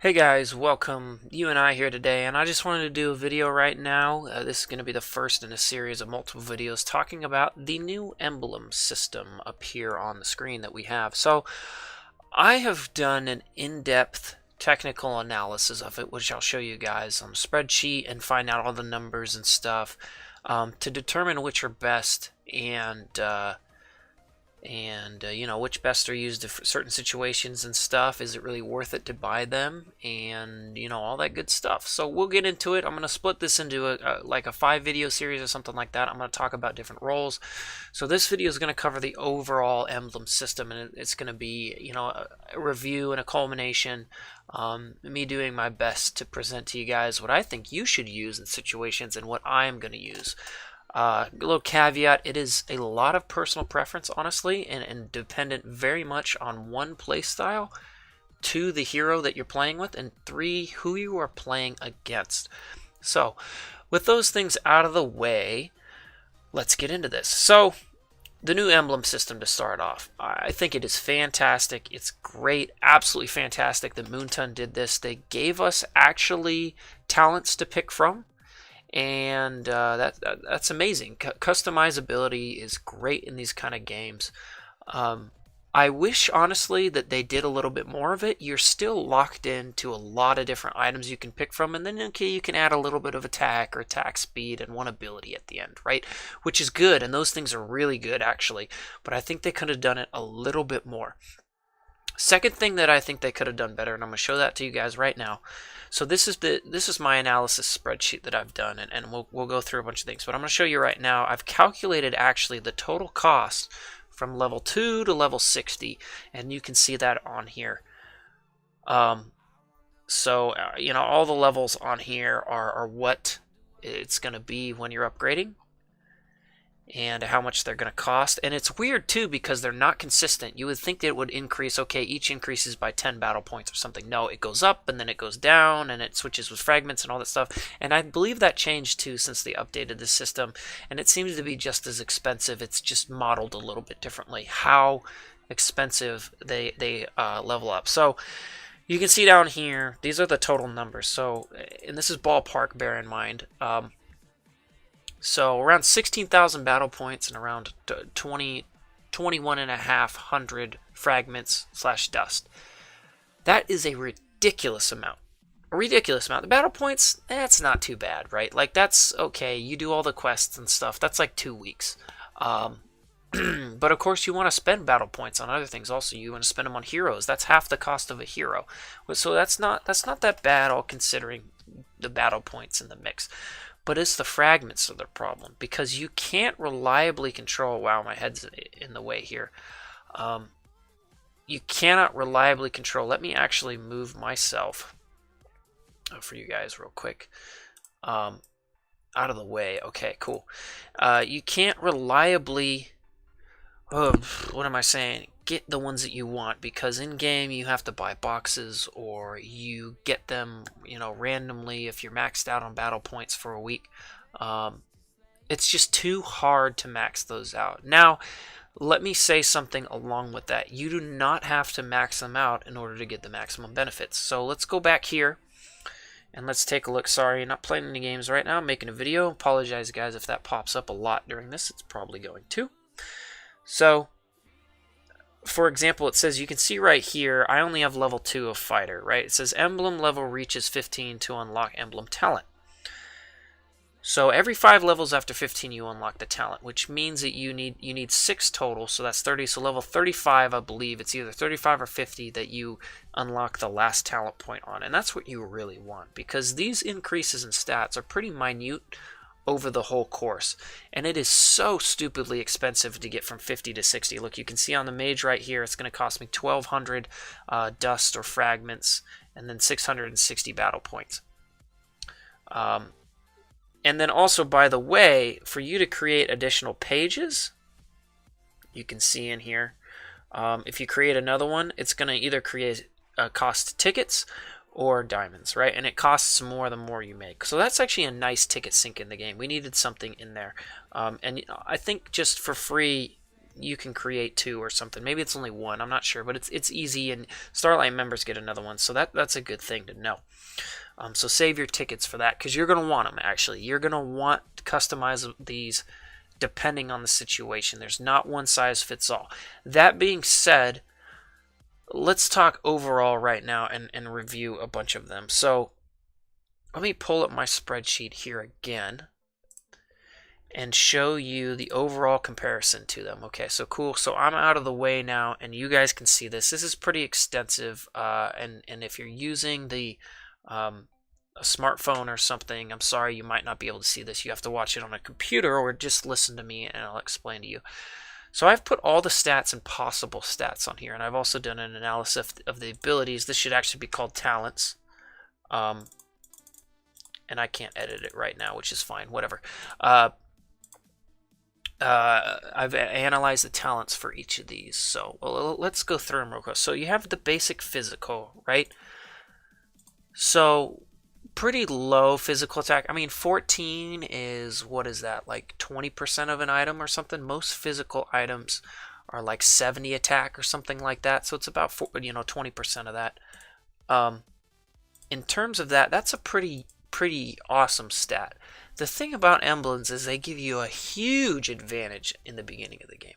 Hey guys, welcome. You and I here today, and I just wanted to do a video right now. This is going to be the first in a series of multiple videos talking about the new emblem system up here on the screen that we have. So, I have done an in-depth technical analysis of it, which I'll show you guys on the spreadsheet and find out all the numbers and stuff to determine which are best and you know, which best are used for certain situations and stuff. Is it really worth it to buy them, and you know, all that good stuff. So we'll get into it. I'm going to split this into like a 5-video series or something like that. I'm going to talk about different roles. So this video is going to cover the overall emblem system, and it's going to be, you know, a review and a culmination, me doing my best to present to you guys what I think you should use in situations and what I'm going to use. A little caveat, it is a lot of personal preference, honestly, and dependent very much on one play style, 2, the hero that you're playing with, and 3, who you are playing against. So, with those things out of the way, let's get into this. So, the new emblem system to start off. I think it is fantastic. It's great, absolutely fantastic that Moonton did this. They gave us actually talents to pick from. And that's amazing. Customizability is great in these kind of games. I wish, honestly, that they did a little bit more of it. You're still locked into a lot of different items you can pick from, and then, okay, you can add a little bit of attack or attack speed and one ability at the end, right? Which is good, and those things are really good, actually. But I think they could have done it a little bit more. Second thing that I think they could have done better, and I'm going to show that to you guys right now. So this is my analysis spreadsheet that I've done, and we'll go through a bunch of things. But I'm going to show you right now. I've calculated actually the total cost from level 2 to level 60, and you can see that on here. You know, all the levels on here are what it's going to be when you're upgrading, and how much they're going to cost. And it's weird too because they're not consistent. You would think that it would increase, okay, each increases by 10 battle points or something. No, it goes up and then it goes down and it switches with fragments and all that stuff. And I believe that changed too since they updated the system, and it seems to be just as expensive. It's just modeled a little bit differently how expensive they level up. So you can see down here, these are the total numbers. So, and this is ballpark, bear in mind. So around 16,000 battle points and around 21,500 fragments / dust. That is a ridiculous amount. A ridiculous amount. The battle points, that's not too bad, right? Like, that's okay. You do all the quests and stuff. That's like 2 weeks. But of course, you want to spend battle points on other things. Also, you want to spend them on heroes. That's half the cost of a hero. So that's not that bad, all considering the battle points in the mix. But it's the fragments that are the problem, because you can't reliably control. Wow, my head's in the way here. You cannot reliably control. Let me actually move myself for you guys real quick. Out of the way. Okay, cool. You can't reliably. What am I saying? Get the ones that you want, because in game you have to buy boxes, or you get them, you know, randomly if you're maxed out on battle points for a week. It's just too hard to max those out. Now, let me say something along with that. You do not have to max them out in order to get the maximum benefits. So let's go back here and let's take a look. Sorry, not playing any games right now. I'm making a video. Apologize, guys, if that pops up a lot during this. It's probably going to. So, for example, it says, you can see right here, I only have level 2 of fighter, right? It says emblem level reaches 15 to unlock emblem talent. So every 5 levels after 15 you unlock the talent, which means that you need 6 total, so that's 30. So level 35, I believe, it's either 35 or 50 that you unlock the last talent point on. And that's what you really want, because these increases in stats are pretty minute over the whole course, and it is so stupidly expensive to get from 50 to 60. Look, you can see on the mage right here, it's going to cost me 1,200 dust or fragments, and then 660 battle points. And then also, by the way, for you to create additional pages, you can see in here, if you create another one, it's going to either cost tickets or diamonds, right? And it costs more the more you make. So that's actually a nice ticket sink in the game. We needed something in there. And I think just for free, you can create 2 or something. Maybe it's only 1. I'm not sure, but it's easy, and Starlight members get another one, so that's a good thing to know. So save your tickets for that, because you're going to want them, actually. You're going to want to customize these depending on the situation. There's not one size fits all. That being said, let's talk overall right now and review a bunch of them. So let me pull up my spreadsheet here again and show you the overall comparison to them. Okay, so cool. So I'm out of the way now, and you guys can see this. This is pretty extensive, and if you're using a smartphone or something, I'm sorry, you might not be able to see this. You have to watch it on a computer or just listen to me, and I'll explain to you. So I've put all the stats and possible stats on here, and I've also done an analysis of the abilities. This should actually be called talents. And I can't edit it right now, which is fine, whatever. I've analyzed the talents for each of these. So let's go through them real quick. So you have the basic physical, right? So pretty low physical attack. I mean, 14 is, what is that, like 20% of an item or something? Most physical items are like 70 attack or something like that. So it's about 20% of that. In terms of that, that's a pretty awesome stat. The thing about emblems is they give you a huge advantage in the beginning of the game.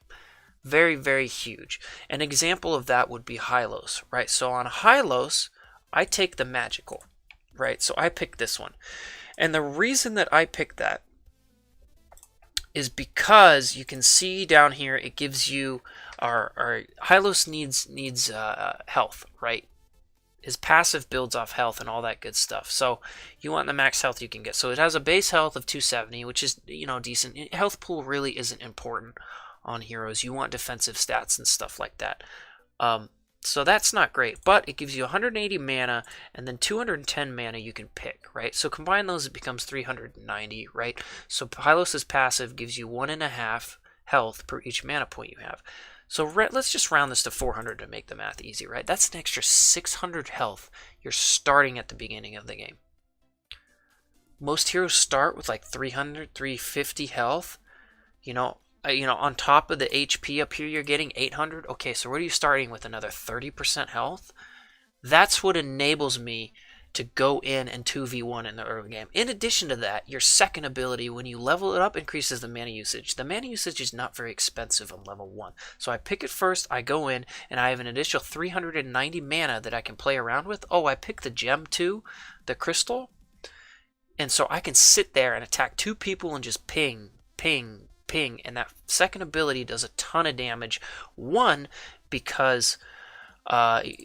Very, very huge. An example of that would be Hylos, right? So on Hylos, I take the magical, right? So I pick this one. And the reason that I pick that is because you can see down here, it gives you our Hylos needs health, right? His passive builds off health and all that good stuff. So you want the max health you can get. So it has a base health of 270, which is, decent. Health pool really isn't important on heroes. You want defensive stats and stuff like that. So that's not great, but it gives you 180 mana and then 210 mana you can pick, right? So combine those, it becomes 390, right? So Hylos' passive gives you 1.5 health per each mana point you have. So let's just round this to 400 to make the math easy, right? That's an extra 600 health you're starting at the beginning of the game. Most heroes start with like 300, 350 health. On top of the HP up here, you're getting 800. Okay, so what are you starting with? Another 30% health? That's what enables me to go in and 2v1 in the early game. In addition to that, your second ability, when you level it up, increases the mana usage. The mana usage is not very expensive on level 1. So I pick it first, I go in, and I have an additional 390 mana that I can play around with. Oh, I pick the gem too, the crystal. And so I can sit there and attack 2 people and just ping, ping, ping. And that second ability does a ton of damage. One, because I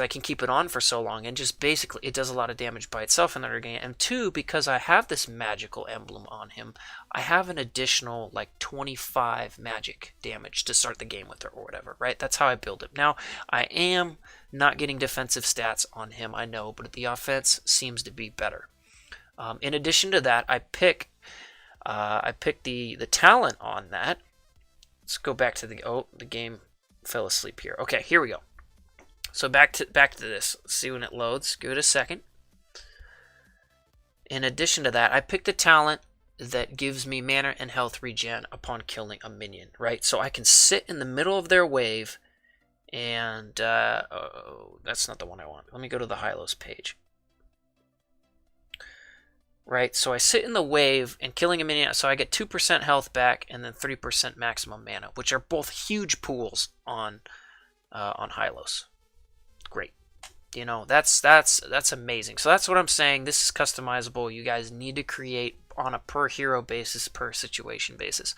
can keep it on for so long, and just basically it does a lot of damage by itself in the early game. And 2, because I have this magical emblem on him, I have an additional like 25 magic damage to start the game with, or whatever, right? That's how I build it. Now, I am not getting defensive stats on him, I know, but the offense seems to be better. In addition to that, I pick the talent on that. Let's go back to the game fell asleep here. Okay, here we go. So back to this. Let's see when it loads. Give it a second. In addition to that, I picked a talent that gives me mana and health regen upon killing a minion, right? So I can sit in the middle of their wave, and that's not the one I want. Let me go to the Hylos page. Right, so I sit in the wave and killing a minion, so I get 2% health back and then 30% maximum mana, which are both huge pools on Hylos. Great. That's amazing. So that's what I'm saying. This is customizable. You guys need to create on a per hero basis, per situation basis,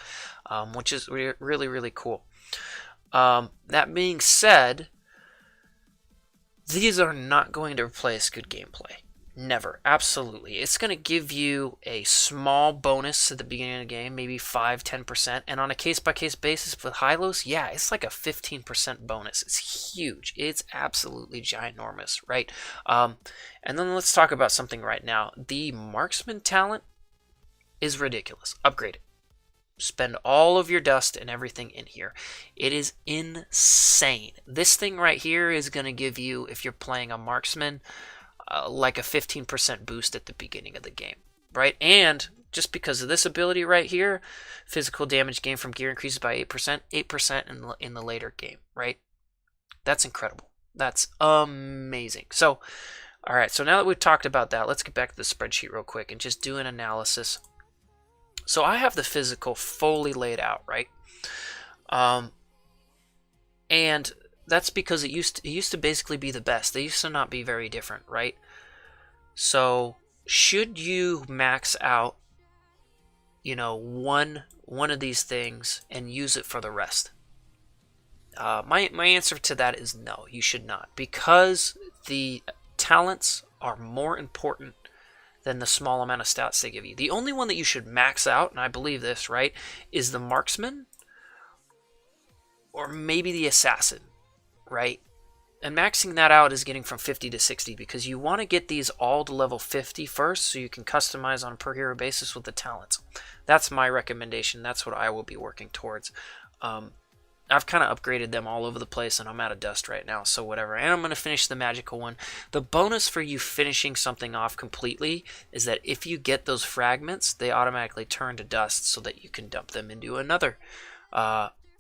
which is really, really cool. That being said, these are not going to replace good gameplay. Never. Absolutely. It's going to give you a small bonus at the beginning of the game, maybe 5-10%. And on a case-by-case basis with Hylos, yeah, it's like a 15% bonus. It's huge. It's absolutely ginormous, right? And then let's talk about something right now. The marksman talent is ridiculous. Upgrade it. Spend all of your dust and everything in here. It is insane. This thing right here is going to give you, if you're playing a marksman, like a 15% boost at the beginning of the game, right? And just because of this ability right here. Physical damage gained from gear increases by 8%, 8% in the later game, right? That's incredible. That's amazing. So, all right, so now that we've talked about that, let's get back to the spreadsheet real quick and just do an analysis. So I have the physical fully laid out, right? And that's because it used to basically be the best. They used to not be very different, right? So should you max out, you know, one of these things and use it for the rest? My answer to that is no, you should not, because the talents are more important than the small amount of stats they give you. The only one that you should max out, and I believe this, right, is the marksman or maybe the assassin, right? And maxing that out is getting from 50 to 60 because you want to get these all to level 50 first so you can customize on a per hero basis with the talents. That's my recommendation. That's what I will be working towards. I've kind of upgraded them all over the place and I'm out of dust right now, so whatever. And I'm going to finish the magical one. The bonus for you finishing something off completely is that if you get those fragments, they automatically turn to dust so that you can dump them into another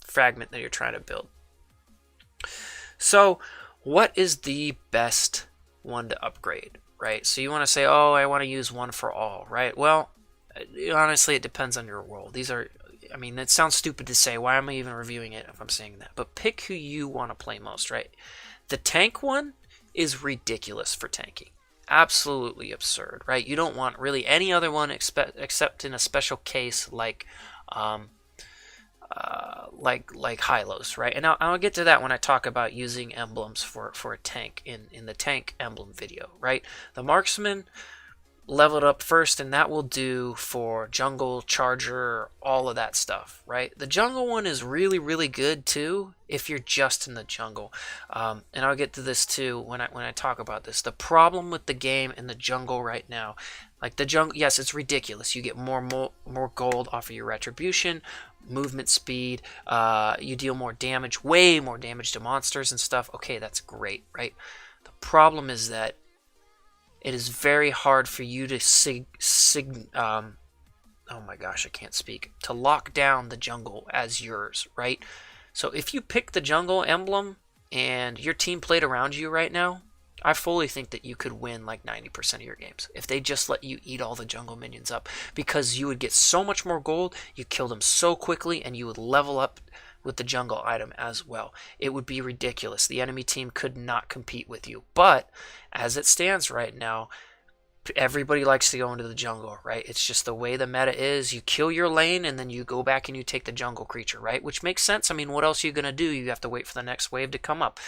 fragment that you're trying to build. So what is the best one to upgrade, right? So you want to say, oh, I want to use one for all, right? Well, honestly, it depends on your role. These are, I mean, it sounds stupid to say. Why am I even reviewing it if I'm saying that? But pick who you want to play most, right? The tank one is ridiculous for tanking. Absolutely absurd, right? You don't want really any other one except in a special case like Hylos, right? And I'll get to that when I talk about using emblems for a tank in the tank emblem video, right? The marksman, level it up first, and that will do for jungle, charger, all of that stuff, right? The jungle one is really, really good too if you're just in the jungle. And I'll get to this too when I talk about this. The problem with the game in the jungle right now, like the jungle, yes, it's ridiculous. You get more gold off of your retribution, movement speed, you deal more damage, way more damage to monsters and stuff. Okay, that's great, right? The problem is that it is very hard for you to oh my gosh, I can't speak, to lock down the jungle as yours, right? So if you pick the jungle emblem and your team played around you right now, I fully think that you could win like 90% of your games if they just let you eat all the jungle minions up, because you would get so much more gold, you kill them so quickly, and you would level up with the jungle item as well. It would be ridiculous. The enemy team could not compete with you. But as it stands right now, everybody likes to go into the jungle, right? It's just the way the meta is. You kill your lane and then you go back and you take the jungle creature, right? Which makes sense. I mean, what else are you going to do? You have to wait for the next wave to come up.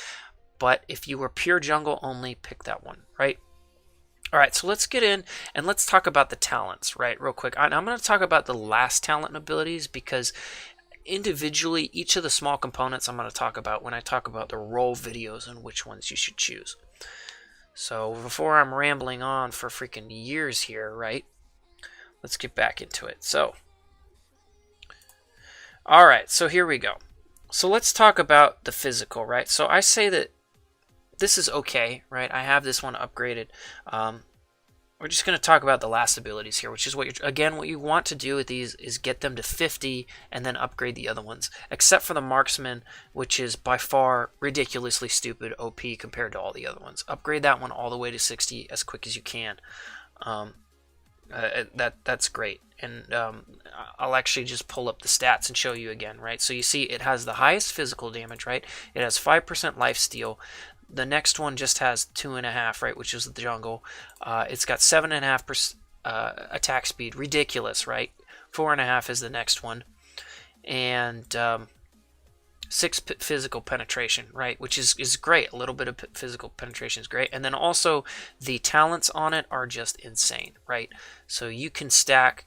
But if you were pure jungle only, pick that one, right? All right, so let's get in and let's talk about the talents, right, real quick. I'm going to talk about the last talent and abilities because individually, each of the small components I'm going to talk about when I talk about the role videos and which ones you should choose. So before I'm rambling on for freaking years here, right, let's get back into it. So, all right, so here we go. So let's talk about the physical, right? So I say that this is okay, right? I have this one upgraded. We're just going to talk about the last abilities here, which is what you want to do with these is get them to 50 and then upgrade the other ones, except for the marksman, which is by far ridiculously stupid OP compared to all the other ones. Upgrade that one all the way to 60 as quick as you can. That's great. And I'll actually just pull up the stats and show you again, right? So you see it has the highest physical damage, right? It has 5% lifesteal. The next one just has 2.5, right, which is the jungle. It's got 7.5% attack speed. Ridiculous, right? 4.5 is the next one. And 6 physical penetration, right, which is great. A little bit of physical penetration is great. And then also the talents on it are just insane, right? So you can stack...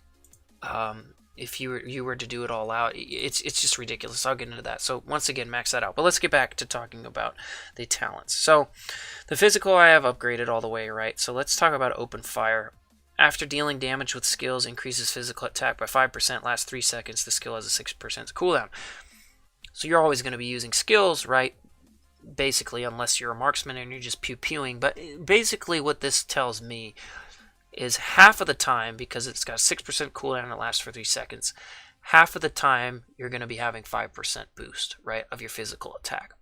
if you were to do it all out, it's just ridiculous. I'll get into that. So once again, max that out. But let's get back to talking about the talents. So the physical I have upgraded all the way, right? So let's talk about open fire. After dealing damage with skills, increases physical attack by 5%, lasts 3 seconds. The skill has a 6% cooldown. So you're always going to be using skills, right? Basically, unless you're a marksman and you're just pew-pewing. But basically what this tells me is half of the time, because it's got a 6% cooldown and it lasts for 3 seconds, half of the time you're going to be having 5% boost, right, of your physical attack.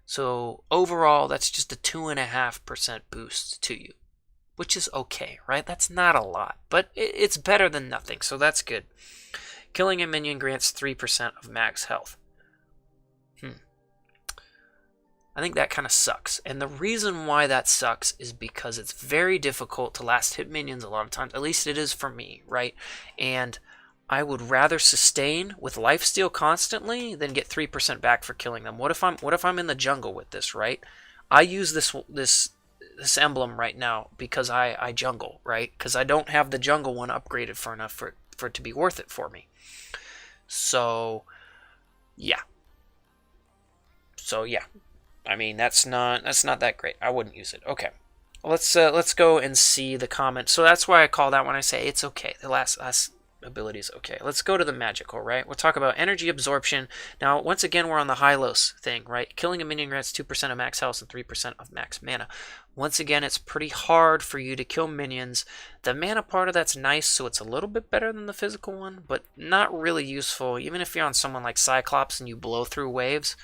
So overall, that's just a 2.5% boost to you, which is okay, right? That's not a lot, but it's better than nothing, so that's good. Killing a minion grants 3% of max health. I think that kind of sucks. And the reason why that sucks is because it's very difficult to last hit minions a lot of times. At least it is for me, right? And I would rather sustain with lifesteal constantly than get 3% back for killing them. What if I'm in the jungle with this, right? I use this emblem right now because I jungle, right? Because I don't have the jungle one upgraded for enough for it to be worth it for me. So yeah. I mean, that's not that great. I wouldn't use it. Okay, let's go and see the comment. So that's why I call that when I say it's okay. The last ability is okay. Let's go to the magical, right? We'll talk about energy absorption. Now, once again, we're on the Hylos thing, right? Killing a minion grants 2% of max health and 3% of max mana. Once again, it's pretty hard for you to kill minions. The mana part of that's nice, so it's a little bit better than the physical one, but not really useful. Even if you're on someone like Cyclops and you blow through waves,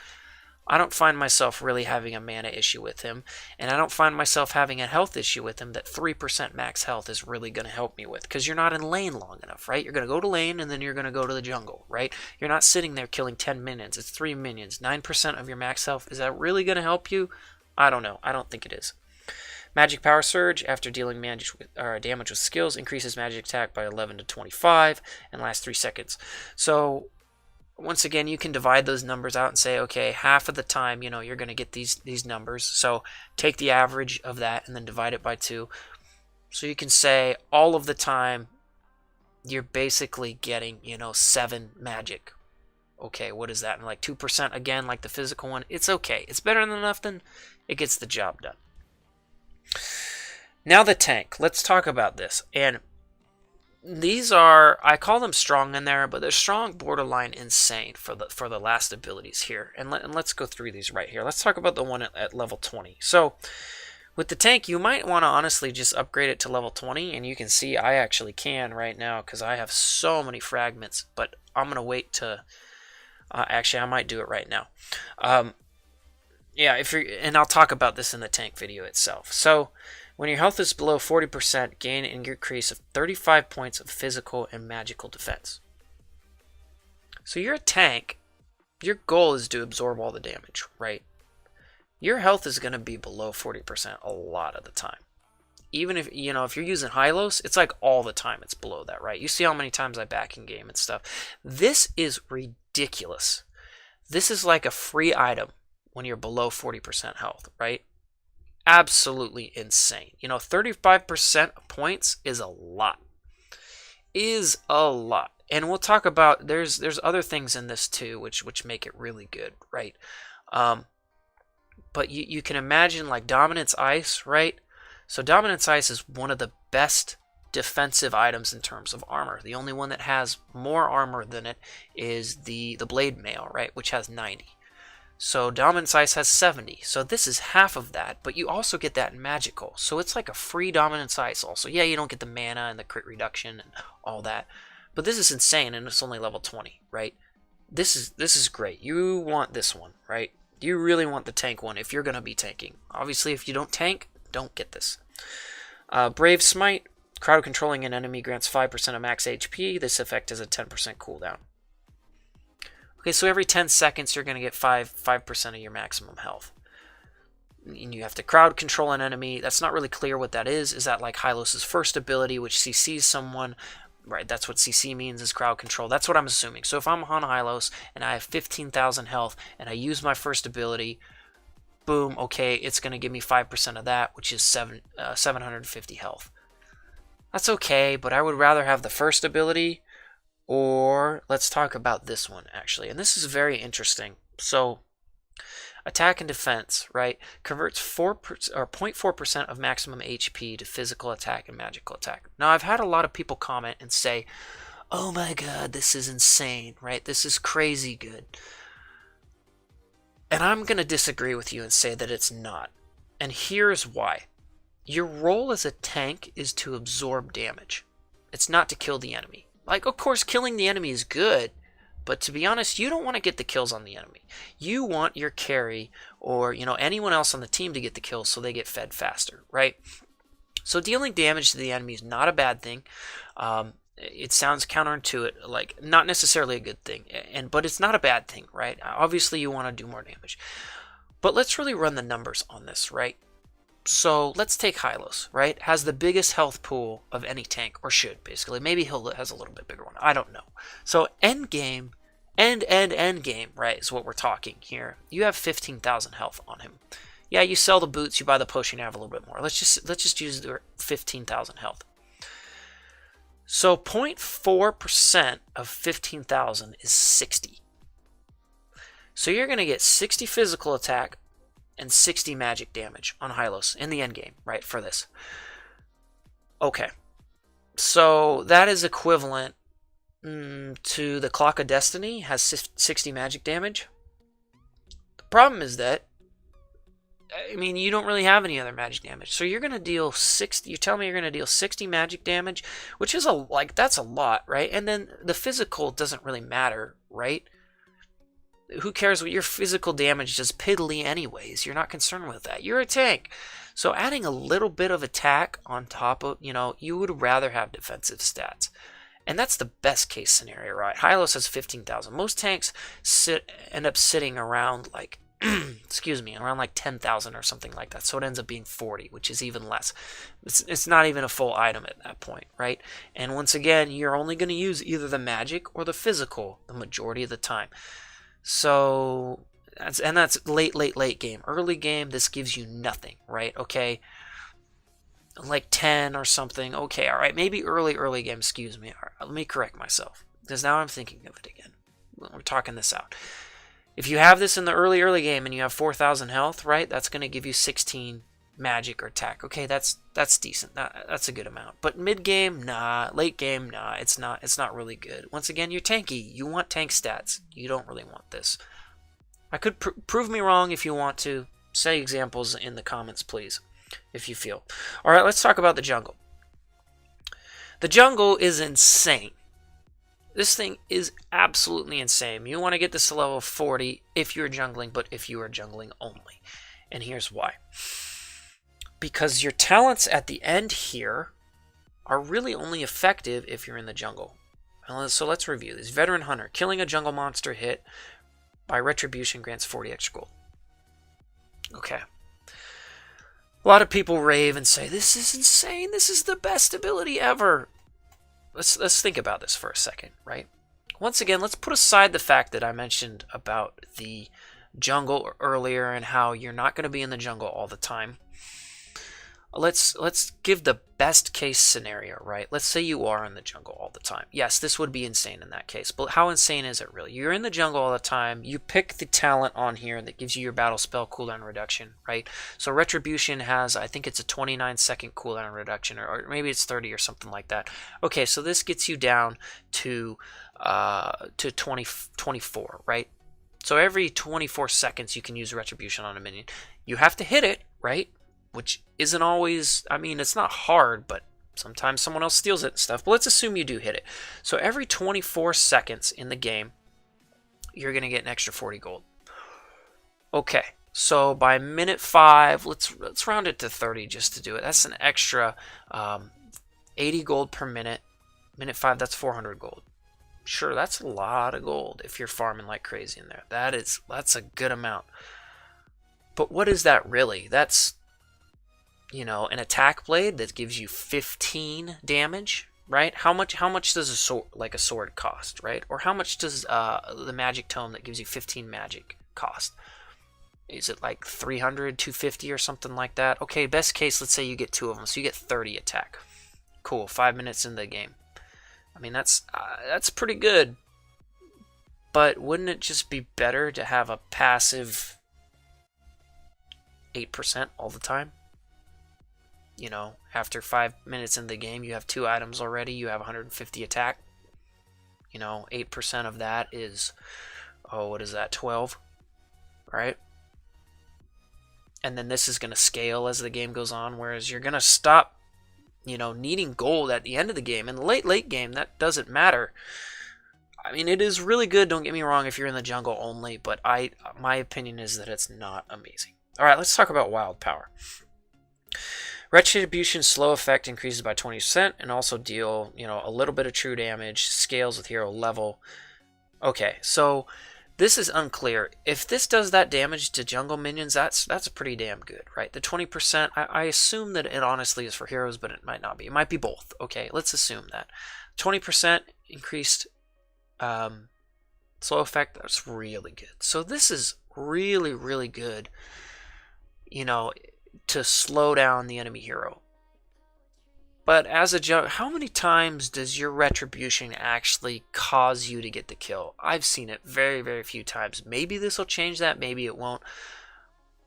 I don't find myself really having a mana issue with him, and I don't find myself having a health issue with him that 3% max health is really going to help me with, because you're not in lane long enough, right? You're going to go to lane, and then you're going to go to the jungle, right? You're not sitting there killing 10 minions. It's 3 minions. 9% of your max health. Is that really going to help you? I don't know. I don't think it is. Magic Power Surge, after dealing damage with skills, increases magic attack by 11 to 25, and lasts 3 seconds. So once again, you can divide those numbers out and say, okay, half of the time, you're going to get these numbers. So take the average of that and then divide it by 2. So you can say all of the time, you're basically getting, 7 magic. Okay, what is that? And like 2% again, like the physical one. It's okay. It's better than nothing. It gets the job done. Now the tank. Let's talk about this. And these are, I call them strong in there, but they're strong, borderline insane for the last abilities here. And let's go through these right here. Let's talk about the one at level 20. So with the tank, you might want to honestly just upgrade it to level 20, and you can see I actually can right now because I have so many fragments, but I'm going to wait to, actually I might do it right now. Yeah, and I'll talk about this in the tank video itself. So when your health is below 40%, gain an increase of 35 points of physical and magical defense. So you're a tank. Your goal is to absorb all the damage, right? Your health is going to be below 40% a lot of the time. Even if, if you're using Hylos, it's like all the time it's below that, right? You see how many times I back in game and stuff. This is ridiculous. This is like a free item when you're below 40% health, right? Absolutely insane. 35% of points is a lot. And we'll talk about, there's other things in this too, which make it really good, right? But you can imagine like Dominance Ice, right? So Dominance Ice is one of the best defensive items in terms of armor. The only one that has more armor than it is the Blade Mail, right? Which has 90. So Dominance Ice has 70. So this is half of that, but you also get that in Magical. So it's like a free Dominance Ice also. Yeah, you don't get the mana and the crit reduction and all that. But this is insane, and it's only level 20, right? This is great. You want this one, right? You really want the tank one if you're going to be tanking. Obviously, if you don't tank, don't get this. Brave Smite. Crowd controlling an enemy grants 5% of max HP. This effect has a 10% cooldown. Okay, so every 10 seconds you're going to get 5% of your maximum health. And you have to crowd control an enemy. That's not really clear what that is. Is that like Hylos' first ability, which CCs someone? Right, that's what CC means, is crowd control. That's what I'm assuming. So if I'm on Hylos and I have 15,000 health and I use my first ability, boom, okay, it's going to give me 5% of that, which is 750 health. That's okay, but I would rather have the first ability. Or let's talk about this one, actually. And this is very interesting. So attack and defense, right, converts 0.4% of maximum HP to physical attack and magical attack. Now, I've had a lot of people comment and say, oh my god, this is insane, right? This is crazy good. And I'm going to disagree with you and say that it's not. And here's why. Your role as a tank is to absorb damage. It's not to kill the enemy. Like, of course, killing the enemy is good, but to be honest, you don't want to get the kills on the enemy. You want your carry or, anyone else on the team to get the kills so they get fed faster, right? So dealing damage to the enemy is not a bad thing. It sounds counterintuitive, like not necessarily a good thing, but it's not a bad thing, right? Obviously, you want to do more damage. But let's really run the numbers on this, right? So let's take Hylos, right? Has the biggest health pool of any tank, or should, basically. Maybe he has a little bit bigger one. I don't know. So end game, end game, right, is what we're talking here. You have 15,000 health on him. Yeah, you sell the boots, you buy the potion, you have a little bit more. Let's just use the 15,000 health. So 0.4% of 15,000 is 60. So you're going to get 60 physical attack and 60 magic damage on Hylos in the end game, right, for this. Okay. So that is equivalent to the Clock of Destiny, has 60 magic damage. The problem is that, you don't really have any other magic damage. So you're going to deal 60, you're telling me you're going to deal 60 magic damage, which is that's a lot, right? And then the physical doesn't really matter, right? Who cares what your physical damage does piddly anyways? You're not concerned with that. You're a tank. So adding a little bit of attack on top of, you would rather have defensive stats. And that's the best case scenario, right? Hylos has 15,000. Most tanks end up sitting around like, around like 10,000 or something like that. So it ends up being 40, which is even less. It's not even a full item at that point, right? And once again, you're only going to use either the magic or the physical the majority of the time. So, that's late game. Early game, this gives you nothing, right? Okay, like 10 or something. Okay, all right, maybe early game, excuse me. Right, let me correct myself, because now I'm thinking of it again. We're talking this out. If you have this in the early game and you have 4,000 health, right, that's going to give you 16 magic or attack. Okay, that's decent. That's a good amount. But mid game, nah. Late game, nah. It's not really good. Once again, you're tanky. You want tank stats. You don't really want this. I could prove me wrong if you want to. Say examples in the comments, please, if you feel. All right, let's talk about the jungle. The jungle is insane. This thing is absolutely insane. You want to get this to level 40 if you're jungling, but if you are jungling only. And here's why. Because your talents at the end here are really only effective if you're in the jungle. So let's review these. Veteran Hunter. Killing a jungle monster hit by retribution grants 40 extra gold. Okay. A lot of people rave and say, this is insane. This is the best ability ever. Let's think about this for a second, right? Once again, let's put aside the fact that I mentioned about the jungle earlier and how you're not going to be in the jungle all the time. Let's give the best case scenario, right? Let's say you are in the jungle all the time. Yes, this would be insane in that case, but how insane is it really? You're in the jungle all the time. You pick the talent on here that gives you your battle spell cooldown reduction, right? So Retribution has, I think it's a 29-second cooldown reduction, or maybe it's 30 or something like that. Okay, so this gets you down to 24, right? So every 24 seconds you can use Retribution on a minion. You have to hit it, right? Which isn't always, it's not hard, but sometimes someone else steals it and stuff. But let's assume you do hit it. So every 24 seconds in the game, you're going to get an extra 40 gold. Okay, so by minute 5, let's round it to 30 just to do it. That's an extra 80 gold per minute. Minute 5, that's 400 gold. Sure, that's a lot of gold if you're farming like crazy in there. That's a good amount. But what is that really? That's, an attack blade that gives you 15 damage, right? How much does a sword cost, right? Or how much does the magic tome that gives you 15 magic cost? Is it like 300, 250 or something like that? Okay, best case, let's say you get 2 of them, so you get 30 attack. Cool, 5 minutes in the game. That's pretty good. But wouldn't it just be better to have a passive 8% all the time? After 5 minutes in the game, you have 2 items already. You have 150 attack. 8% of that is, what is that, 12? Right? and then this is going to scale as the game goes on, whereas you're going to stop, needing gold at the end of the game. In the late game, that doesn't matter. I mean, it is really good, don't get me wrong, if you're in the jungle only, but my opinion is that it's not amazing. Alright, let's talk about wild power. Retribution slow effect increases by 20% and also deal, a little bit of true damage, scales with hero level. Okay, so this is unclear. If this does that damage to jungle minions, that's pretty damn good, right? The 20%, I assume that it honestly is for heroes, but it might not be. It might be both. Okay, let's assume that. 20% increased slow effect, that's really good. So this is really, really good, to slow down the enemy hero. But as a jungle, how many times does your retribution actually cause you to get the kill? I've seen it very, very few times. Maybe this will change that, maybe it won't.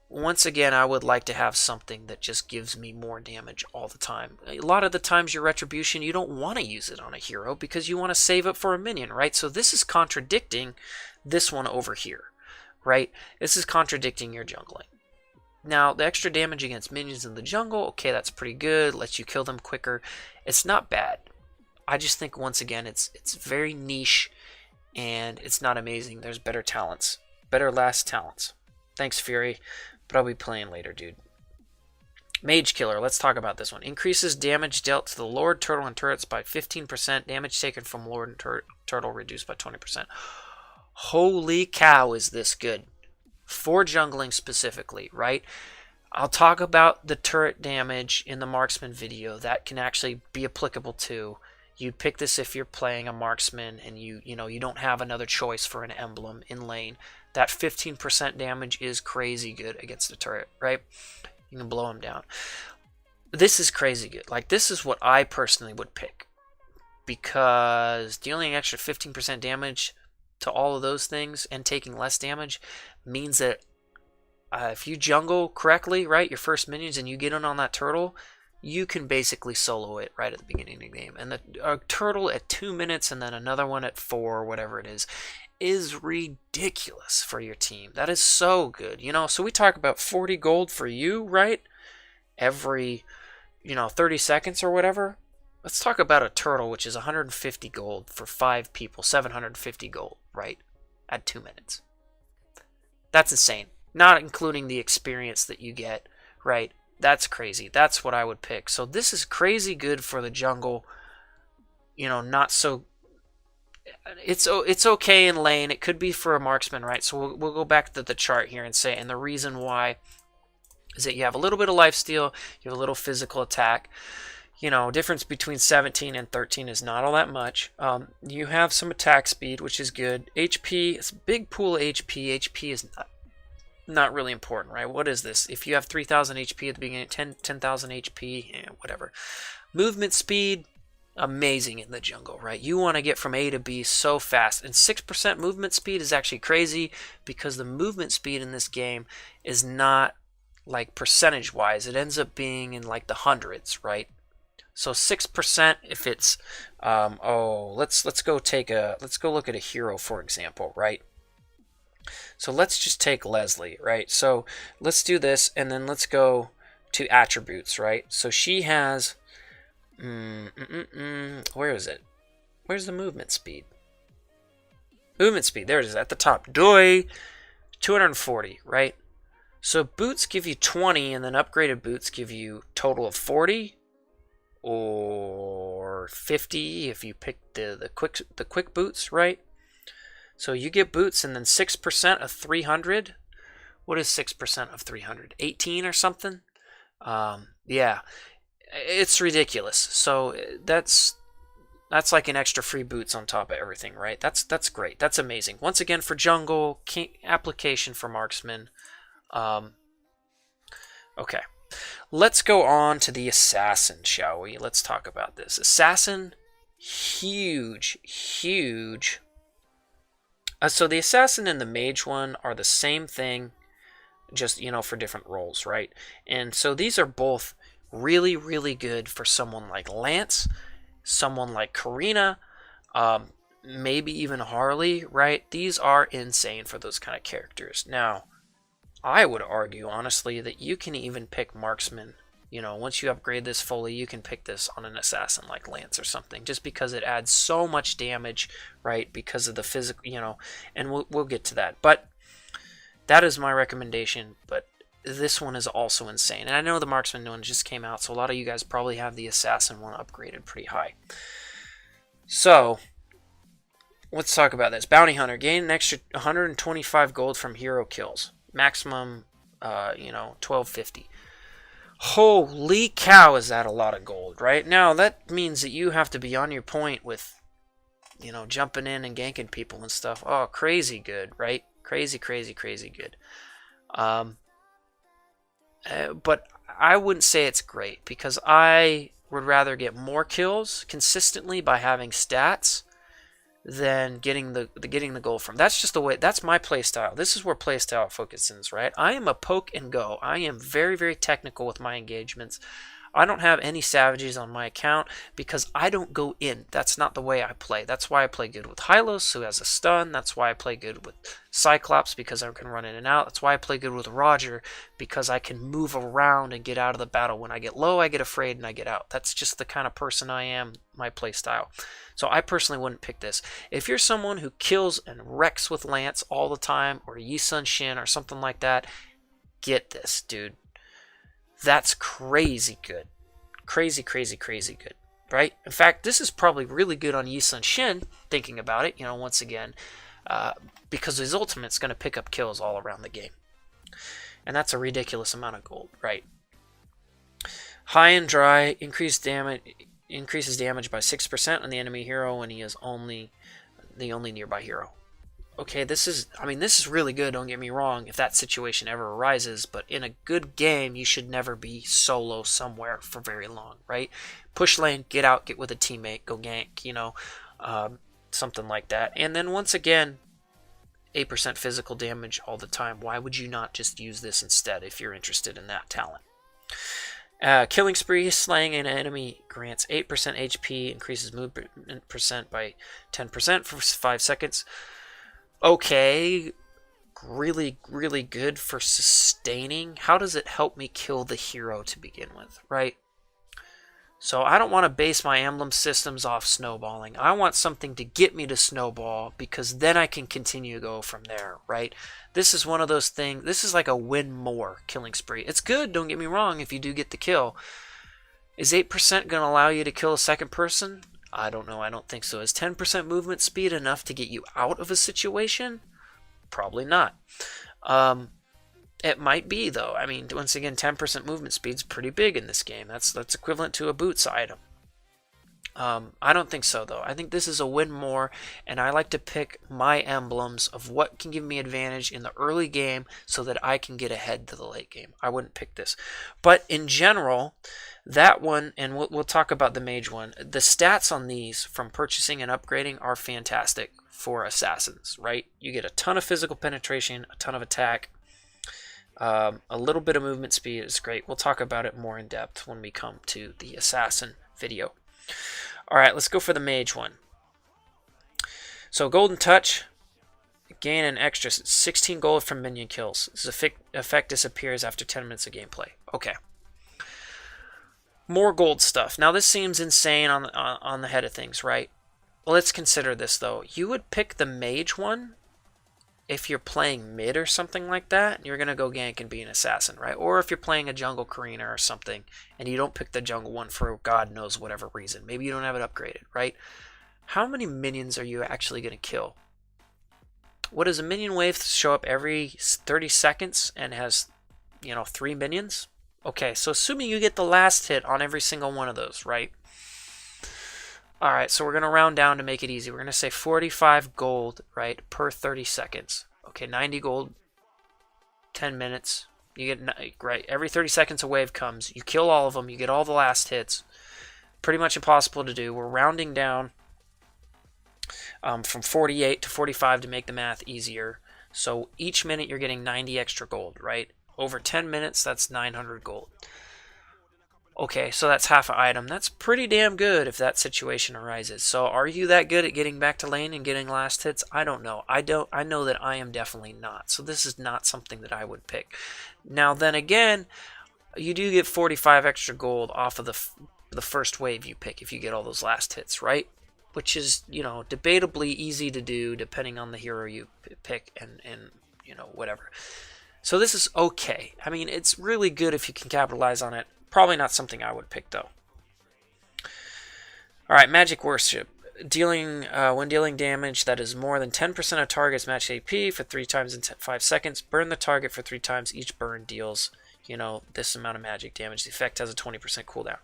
Once again, I would like to have something that just gives me more damage all the time. A lot of the times your retribution, you don't want to use it on a hero because you want to save it for a minion, right? So this is contradicting this one over here, right? This is contradicting your jungling. Now, the extra damage against minions in the jungle, okay, that's pretty good. Lets you kill them quicker. It's not bad. I just think, once again, it's very niche, and it's not amazing. There's better talents. Better last talents. Thanks, Fury, but I'll be playing later, dude. Mage Killer, let's talk about this one. Increases damage dealt to the Lord, Turtle, and turrets by 15%. Damage taken from Lord and Turtle reduced by 20%. Holy cow, is this good. For jungling specifically, right? I'll talk about the turret damage in the marksman video. That can actually be applicable too. You'd pick this if you're playing a marksman and you don't have another choice for an emblem in lane. That 15% damage is crazy good against a turret, right? You can blow them down. This is crazy good. Like, this is what I personally would pick, because dealing an extra 15% damage to all of those things and taking less damage means that if you jungle correctly, right, your first minions, and you get in on that turtle, you can basically solo it right at the beginning of the game. And a turtle at 2 minutes and then another one at 4, or whatever it is ridiculous for your team. That is so good. So we talk about 40 gold for you, right? Every, 30 seconds or whatever. Let's talk about a turtle, which is 150 gold for 5 people, 750 gold, right? At 2 minutes. That's insane. Not including the experience that you get, right? That's crazy. That's what I would pick. So this is crazy good for the jungle. Not so... It's okay in lane. It could be for a marksman, right? So we'll go back to the chart here and say, and the reason why is that you have a little bit of lifesteal, you have a little physical attack. Difference between 17 and 13 is not all that much. You have some attack speed, which is good. HP, it's a big pool of HP. HP is not really important, right? What is this? If you have 3,000 HP at the beginning, 10,000 HP, whatever. Movement speed, amazing in the jungle, right? You want to get from A to B so fast. And 6% movement speed is actually crazy, because the movement speed in this game is not like percentage-wise. It ends up being in like the hundreds, right? So 6%, if it's, let's go look at a hero, for example, right? So let's just take Leslie, right? So let's do this, and then let's go to attributes, right? So she has, where is it? Where's the movement speed? Movement speed, there it is, at the top. Doi, 240, right? So boots give you 20, and then upgraded boots give you total of 40. Or 50 if you pick the quick boots, right? So you get boots, and then 6% of 300. What is 6% of 300? 18 or something? Yeah, it's ridiculous. So that's like an extra free boots on top of everything, right? That's great. That's amazing. Once again, for jungle, application for marksman. Okay. Let's go on to the assassin, shall we? Let's talk about this. Assassin, huge. So the assassin and the mage one are the same thing, just, for different roles, right? And so these are both really, really good for someone like Lance, someone like Karina, maybe even Harley, right? These are insane for those kind of characters. Now, I would argue, honestly, that you can even pick marksman. You know, once you upgrade this fully, you can pick this on an assassin like Lance or something, just because it adds so much damage, right? Because of the physical, you know, and we'll get to that. But that is my recommendation. But this one is also insane. And I know the marksman one just came out, so a lot of you guys probably have the assassin one upgraded pretty high. So let's talk about this. Bounty Hunter. Gain an extra 125 gold from hero kills. Maximum, 1250. Holy cow, is that a lot of gold, right? Now, that means that you have to be on your point with, you know, jumping in and ganking people and stuff. Oh, crazy good, right? Crazy, crazy, crazy good. But I wouldn't say it's great, because I would rather get more kills consistently by having stats than getting the goal from. That's just the way. That's my play style. This is where play style focuses, right? I am a poke and go. I am very, very technical with my engagements. I don't have any savages on my account because I don't go in. That's not the way I play. That's why I play good with Hylos, who has a stun. That's why I play good with Cyclops, because I can run in and out. That's why I play good with Roger, because I can move around and get out of the battle. When I get low, I get afraid and I get out. That's just the kind of person I am, my play style. So I personally wouldn't pick this. If you're someone who kills and wrecks with Lance all the time, or Yi-Sun Shin or something like that, get this, dude. That's crazy good. Crazy, crazy, crazy good, right? In fact, this is probably really good on Yi-Sun Shin, thinking about it, you know, once again, because his ultimate's going to pick up kills all around the game. And that's a ridiculous amount of gold, right? High and Dry increases damage by 6% on the enemy hero when he is the only nearby hero. Okay, this is really good, don't get me wrong, if that situation ever arises, but in a good game, you should never be solo somewhere for very long, right? Push lane, get out, get with a teammate, go gank, you know, something like that. And then once again, 8% physical damage all the time. Why would you not just use this instead if you're interested in that talent? Killing Spree, slaying an enemy grants 8% HP, increases movement percent by 10% for 5 seconds. Okay, really, really good for sustaining. How does it help me kill the hero to begin with, right? So I don't want to base my emblem systems off snowballing. I want something to get me to snowball, because then I can continue to go from there, right? This is one of those things. This is like a win more Killing Spree. It's good, don't get me wrong, if you do get the kill. Is 8% going to allow you to kill a second person? I don't know. I don't think so. Is 10% movement speed enough to get you out of a situation? Probably not. It might be, though. I mean, once again, 10% movement speed is pretty big in this game. That's equivalent to a boots item. I don't think so, though. I think this is a win more, and I like to pick my emblems of what can give me advantage in the early game so that I can get ahead to the late game. I wouldn't pick this. But in general, that one, and we'll talk about the mage one, the stats on these from purchasing and upgrading are fantastic for assassins, right? You get a ton of physical penetration, a ton of attack, a little bit of movement speed is great. We'll talk about it more in depth when we come to the assassin video. Alright, let's go for the mage one. So Golden Touch, gain an extra 16 gold from minion kills. This effect disappears after 10 minutes of gameplay. Okay. More gold stuff. Now this seems insane on the head of things, right? Well, let's consider this though. You would pick the mage one if you're playing mid or something like that. You're going to go gank and be an assassin, right? Or if you're playing a jungle Karina or something and you don't pick the jungle one for God knows whatever reason. Maybe you don't have it upgraded, right? How many minions are you actually going to kill? What does a minion wave show up every 30 seconds and has, 3 minions? Okay, so assuming you get the last hit on every single one of those, right? Alright, so we're going to round down to make it easy. We're going to say 45 gold, right, per 30 seconds. Okay, 90 gold, 10 minutes. You get, right, every 30 seconds a wave comes. You kill all of them. You get all the last hits. Pretty much impossible to do. We're rounding down from 48 to 45 to make the math easier. So each minute you're getting 90 extra gold, right? Over 10 minutes, that's 900 gold. Okay, so that's half an item. That's pretty damn good if that situation arises. So are you that good at getting back to lane and getting last hits? I don't know. I know that I am definitely not. So this is not something that I would pick. Now then again, you do get 45 extra gold off of the first wave you pick if you get all those last hits, right? Which is, you know, debatably easy to do depending on the hero you pick and you know, whatever. So this is okay. I mean, it's really good if you can capitalize on it. Probably not something I would pick, though. Alright, Magic Worship. When dealing damage that is more than 10% of target's match AP for 3 times in 5 seconds, burn the target for 3 times. Each burn deals, you know, this amount of magic damage. The effect has a 20% cooldown.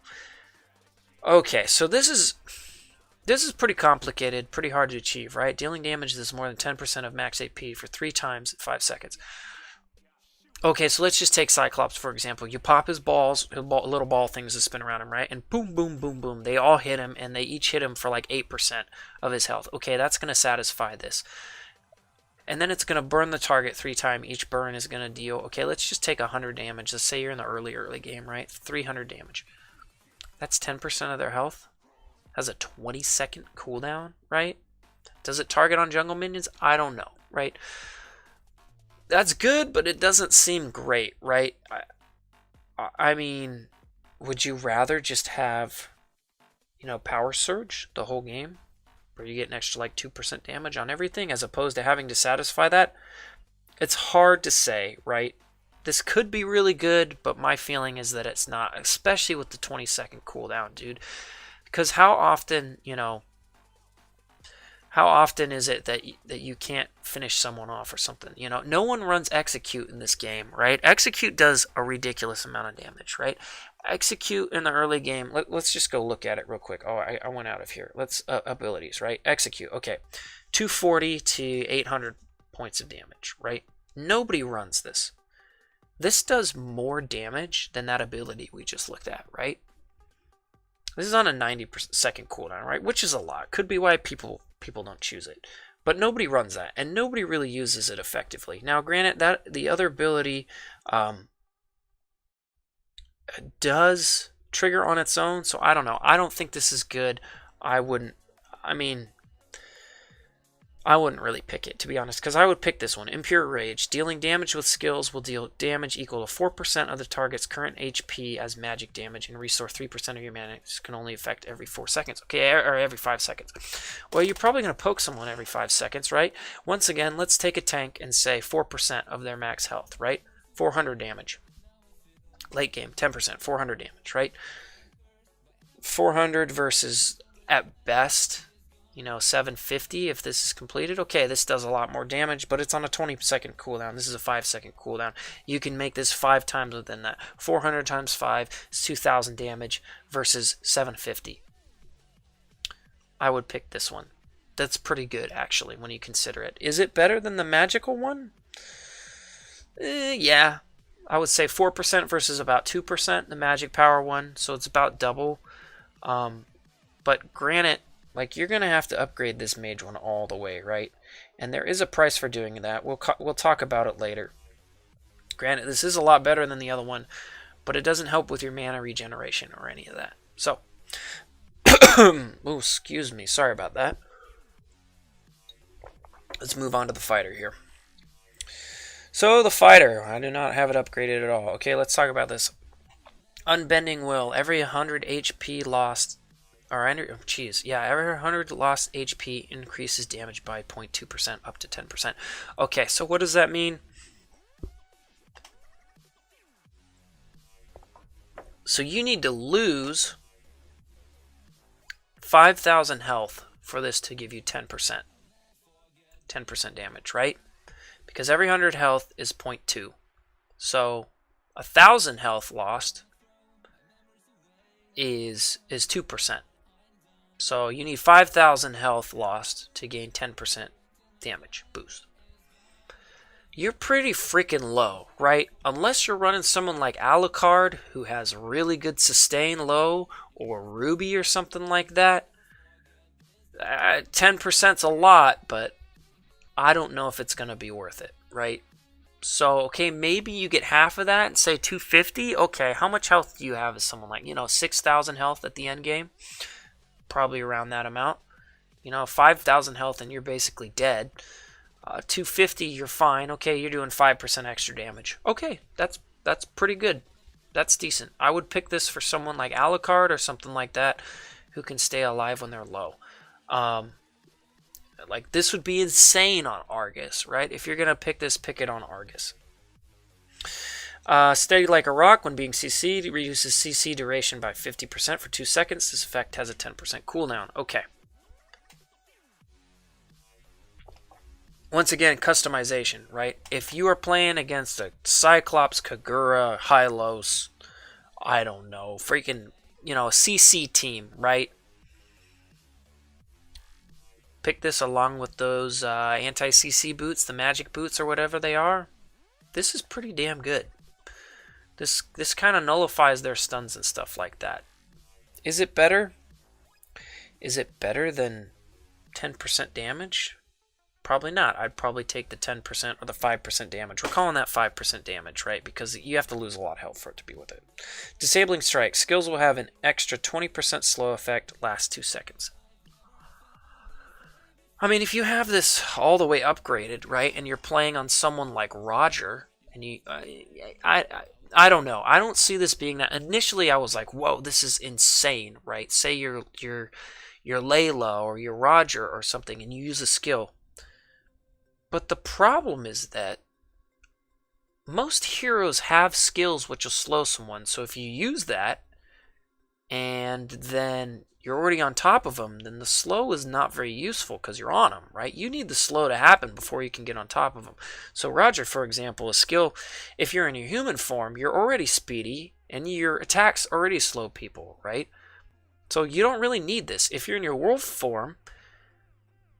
Okay, so this is pretty complicated, pretty hard to achieve, right? Dealing damage that is more than 10% of max AP for 3 times in 5 seconds. Okay, so let's just take Cyclops, for example. You pop his balls, little ball things that spin around him, right? And boom, boom, boom, boom. They all hit him, and they each hit him for like 8% of his health. Okay, that's going to satisfy this. And then it's going to burn the target 3 times. Each burn is going to deal... Okay, let's just take 100 damage. Let's say you're in the early game, right? 300 damage. That's 10% of their health. Has a 20-second cooldown, right? Does it target on jungle minions? I don't know, right? That's good, but it doesn't seem great, right? I mean, would you rather just have, you know, Power Surge the whole game, where you get an extra like 2% damage on everything, as opposed to having to satisfy that? It's hard to say, right? This could be really good, but my feeling is that it's not, especially with the 20-second cooldown, dude. Because how often, you know, how often is it that you can't finish someone off or something? You know, no one runs Execute in this game, right? Execute does a ridiculous amount of damage, right? Execute in the early game, let's just go look at it real quick. Oh, I went out of here. Let's, abilities, right? Execute, okay. 240 to 800 points of damage, right? Nobody runs this. This does more damage than that ability we just looked at, right? This is on a 90-second cooldown, right? Which is a lot. Could be why people don't choose it. But nobody runs that, and nobody really uses it effectively. Now, granted, that the other ability does trigger on its own, so I don't know. I don't think this is good. I wouldn't really pick it, to be honest, because I would pick this one. Impure Rage. Dealing damage with skills will deal damage equal to 4% of the target's current HP as magic damage and restore 3% of your mana. This can only affect every 4 seconds. Okay, or every 5 seconds. Well, you're probably going to poke someone every 5 seconds, right? Once again, let's take a tank and say 4% of their max health, right? 400 damage. Late game, 10%, 400 damage, right? 400 versus, at best, you know, 750 if this is completed. Okay, this does a lot more damage, but it's on a 20-second cooldown. This is a 5-second cooldown. You can make this 5 times within that. 400 times 5 is 2,000 damage versus 750. I would pick this one. That's pretty good, actually, when you consider it. Is it better than the magical one? Yeah. I would say 4% versus about 2%, the magic power one, so it's about double. But granted, like, you're going to have to upgrade this mage one all the way, right? And there is a price for doing that. We'll talk about it later. Granted, this is a lot better than the other one, but it doesn't help with your mana regeneration or any of that. So, oh, excuse me. Sorry about that. Let's move on to the fighter here. So, the fighter. I do not have it upgraded at all. Okay, let's talk about this. Unbending Will. Every 100 HP lost... every 100 lost HP increases damage by 0.2% up to 10%. Okay, so what does that mean? So you need to lose 5,000 health for this to give you 10%. 10% damage, right? Because every 100 health is 0.2. So 1,000 health lost is 2%. So you need 5,000 health lost to gain 10% damage boost. You're pretty freaking low, right? Unless you're running someone like Alucard, who has really good sustain low, or Ruby or something like that. 10%'s a lot, but I don't know if it's going to be worth it, right? So, okay, maybe you get half of that and say 250. Okay, how much health do you have as someone like, 6,000 health at the end game? Probably around that amount. 5,000 health and you're basically dead. 250, you're fine. Okay, you're doing 5% extra damage. Okay, that's pretty good. That's decent. I would pick this for someone like Alucard or something like that who can stay alive when they're low. Like, this would be insane on Argus, right? If you're going to pick this, pick it on Argus. Steady like a rock when being CC'd. Reduces CC duration by 50% for 2 seconds. This effect has a 10% cooldown. Okay. Once again, customization, right? If you are playing against a Cyclops, Kagura, Hylos, I don't know, freaking, a CC team, right? Pick this along with those anti-CC boots, the magic boots or whatever they are. This is pretty damn good. This kind of nullifies their stuns and stuff like that. Is it better? Is it better than 10% damage? Probably not. I'd probably take the 10% or the 5% damage. We're calling that 5% damage, right? Because you have to lose a lot of health for it to be with it. Disabling Strike. Skills will have an extra 20% slow effect, lasts 2 seconds. I mean, if you have this all the way upgraded, right, and you're playing on someone like Roger, and I don't know. I don't see this being that. Initially, I was like, whoa, this is insane, right? Say you're Layla or you're Roger or something, and you use a skill. But the problem is that most heroes have skills which will slow someone. So if you use that, and then you're already on top of them, then the slow is not very useful because you're on them, right? You need the slow to happen before you can get on top of them. So Roger, for example, a skill, if you're in your human form, you're already speedy, and your attacks already slow people, right? So you don't really need this. If you're in your wolf form,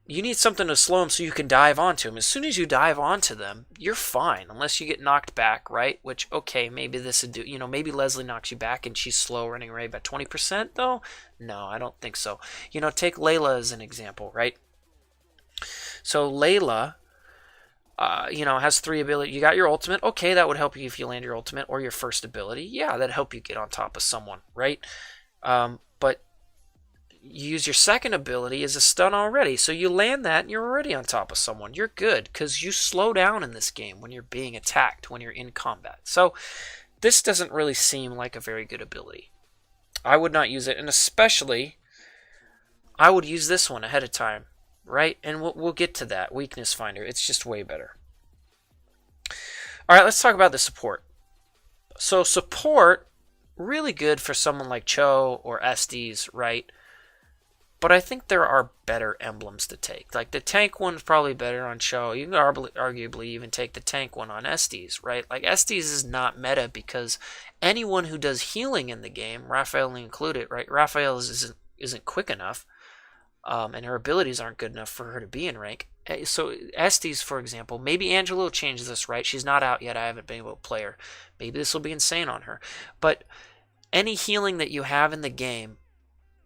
you need something to slow them so you can dive onto them. As soon as you dive onto them, you're fine, unless you get knocked back, right? Which, okay, maybe this would do, maybe Leslie knocks you back and she's slow running away by 20%, though? No, I don't think so. Take Layla as an example, right? So Layla, has 3 abilities. You got your ultimate. Okay, that would help you if you land your ultimate or your first ability. Yeah, that'd help you get on top of someone, right? But you use your second ability as a stun already. So you land that and you're already on top of someone. You're good because you slow down in this game when you're being attacked, when you're in combat. So this doesn't really seem like a very good ability. I would not use it, and especially I would use this one ahead of time, right? And we'll get to that. Weakness Finder. It's just way better. All right, let's talk about the support. So support, really good for someone like Cho or Estes, right? But I think there are better emblems to take. Like the tank one is probably better on Cho. You can arguably even take the tank one on Estes, right? Like Estes is not meta because anyone who does healing in the game, Raphael included, right? Raphael isn't quick enough, and her abilities aren't good enough for her to be in rank. So Estes, for example, maybe Angela will change this, right? She's not out yet. I haven't been able to play her. Maybe this will be insane on her. But any healing that you have in the game